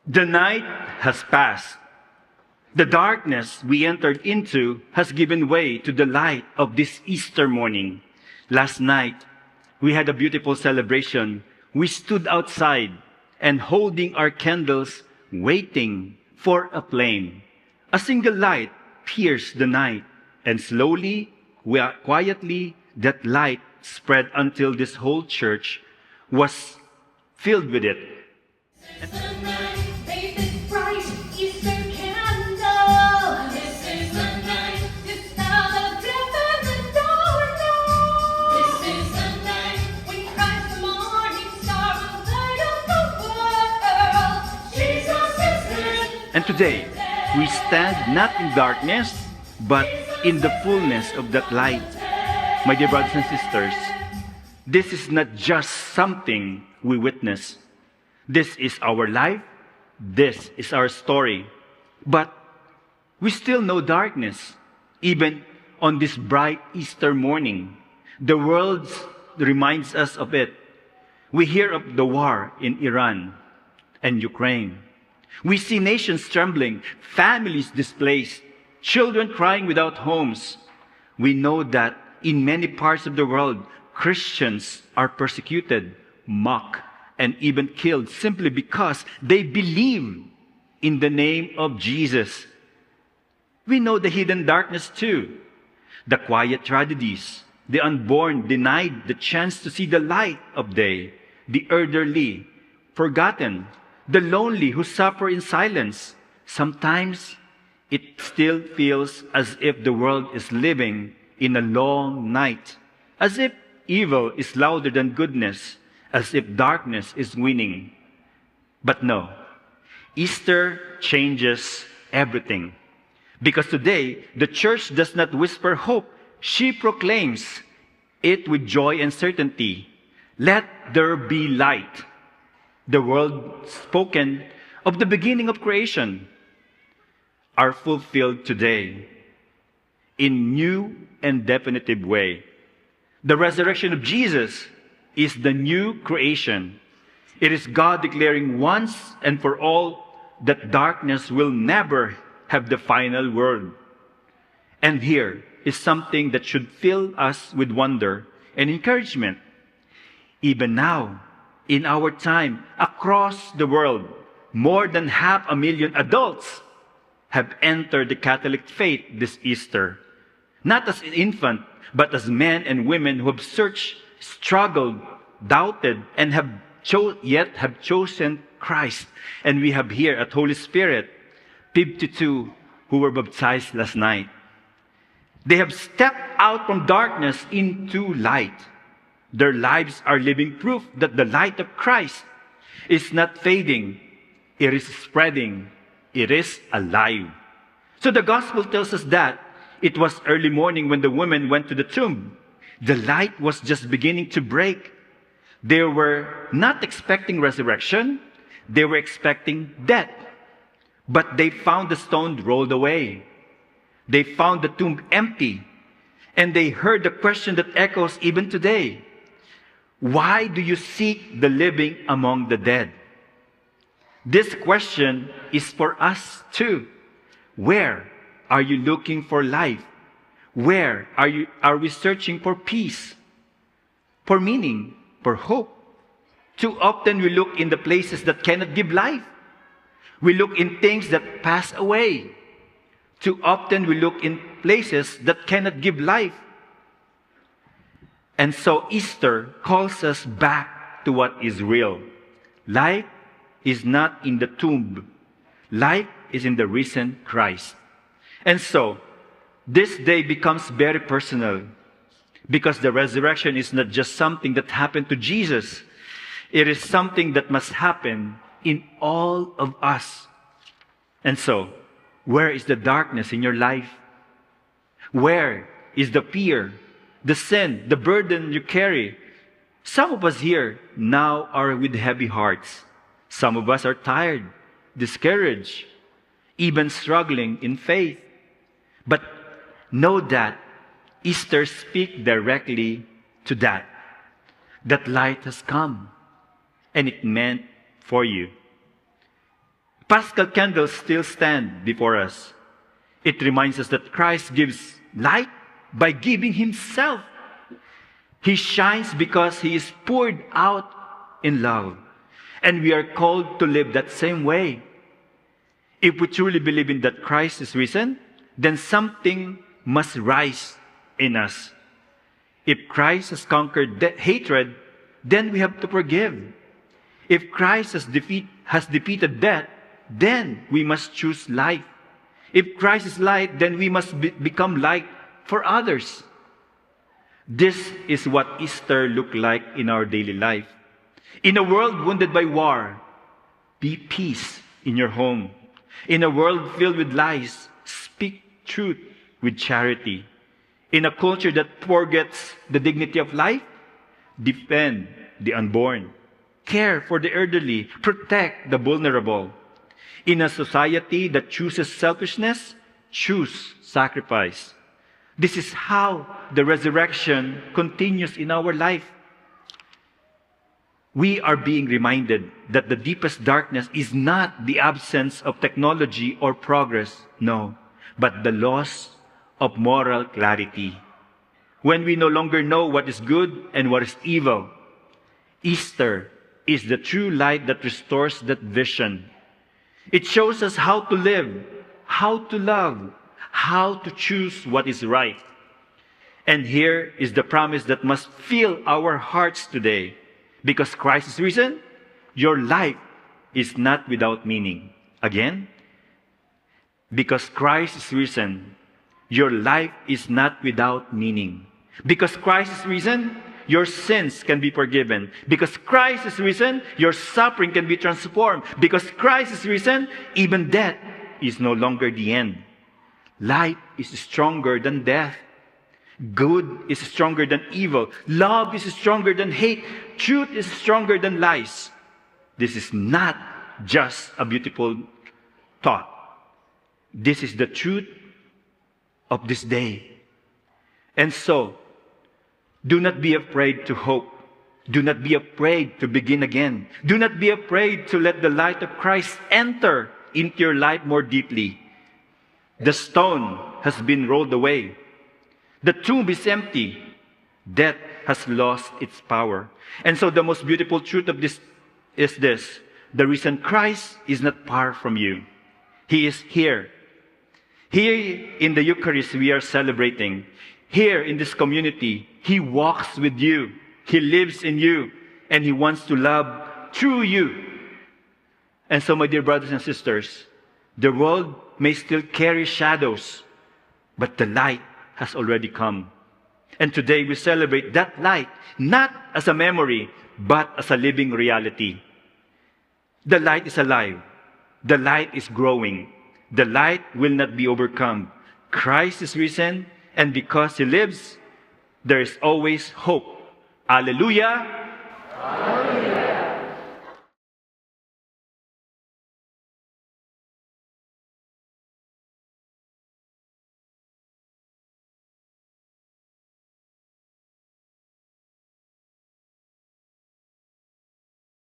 The night has passed. The darkness we entered into has given way to the light of this Easter morning. Last night, we had a beautiful celebration. We stood outside and holding our candles, waiting for a flame. A single light pierced the night, and slowly, quietly, that light spread until this whole church was filled with it. And today, we stand not in darkness, but in the fullness of that light. My dear brothers and sisters, this is not just something we witness. This is our life. This is our story. But we still know darkness, even on this bright Easter morning. The world reminds us of it. We hear of the war in Iran and Ukraine. We see nations trembling, families displaced, children crying without homes. We know that in many parts of the world, Christians are persecuted, mocked, and even killed simply because they believe in the name of Jesus. We know the hidden darkness too, the quiet tragedies, the unborn denied the chance to see the light of day, the elderly forgotten, the lonely who suffer in silence. Sometimes it still feels as if the world is living in a long night, as if evil is louder than goodness, as if darkness is winning. But no, Easter changes everything. Because today, the church does not whisper hope. She proclaims it with joy and certainty. Let there be light. The words spoken of the beginning of creation are fulfilled today in new and definitive way. The resurrection of Jesus is the new creation. It is God declaring once and for all that darkness will never have the final word. And here is something that should fill us with wonder and encouragement. Even now, in our time, across the world, more than 500,000 adults have entered the Catholic faith this Easter. Not as an infant, but as men and women who have searched, struggled, doubted, and yet have chosen Christ. And we have here at Holy Spirit 52 who were baptized last night. They have stepped out from darkness into light. Their lives are living proof that the light of Christ is not fading. It is spreading. It is alive. So the gospel tells us that it was early morning when the women went to the tomb. The light was just beginning to break. They were not expecting resurrection. They were expecting death. But they found the stone rolled away. They found the tomb empty. And they heard the question that echoes even today. Why do you seek the living among the dead? This question is for us too. Where are you looking for life? Where are we searching for peace, for meaning, for hope? Too often we look in the places that cannot give life. We look in things that pass away. Too often we look in places that cannot give life. And so Easter calls us back to what is real. Life is not in the tomb. Life is in the risen Christ. And so, this day becomes very personal because the resurrection is not just something that happened to Jesus. It is something that must happen in all of us. And so, where is the darkness in your life? Where is the fear, the sin, the burden you carry? Some of us here now are with heavy hearts. Some of us are tired, discouraged, even struggling in faith. But know that Easter speaks directly to that. That light has come, and it meant for you. Paschal candles still stand before us. It reminds us that Christ gives light by giving himself. He shines because he is poured out in love. And we are called to live that same way. If we truly believe in that Christ is risen, then something must rise in us. If Christ has conquered hatred, then we have to forgive. If Christ has defeated death, then we must choose life. If Christ is light, then we must become light for others. This is what Easter looked like in our daily life. In a world wounded by war, be peace in your home. In a world filled with lies, speak truth with charity. In a culture that forgets the dignity of life, defend the unborn. Care for the elderly. Protect the vulnerable. In a society that chooses selfishness, choose sacrifice. This is how the resurrection continues in our life. We are being reminded that the deepest darkness is not the absence of technology or progress, no, but the loss of moral clarity. When we no longer know what is good and what is evil, Easter is the true light that restores that vision. It shows us how to live, how to love, how to choose what is right. And here is the promise that must fill our hearts today. Because Christ is risen, your life is not without meaning. Again, because Christ is risen, your life is not without meaning. Because Christ is risen, your sins can be forgiven. Because Christ is risen, your suffering can be transformed. Because Christ is risen, even death is no longer the end. Life is stronger than death. Good is stronger than evil. Love is stronger than hate. Truth is stronger than lies. This is not just a beautiful thought. This is the truth of this day. And so, do not be afraid to hope. Do not be afraid to begin again. Do not be afraid to let the light of Christ enter into your life more deeply. The stone has been rolled away. The tomb is empty. Death has lost its power. And so the most beautiful truth of this is this. The risen Christ is not far from you. He is here. Here in the Eucharist we are celebrating. Here in this community, He walks with you. He lives in you. And He wants to love through you. And so, my dear brothers and sisters, the world may still carry shadows, but the light has already come. And today we celebrate that light, not as a memory, but as a living reality. The light is alive. The light is growing. The light will not be overcome. Christ is risen, and because He lives, there is always hope. Alleluia! Alleluia.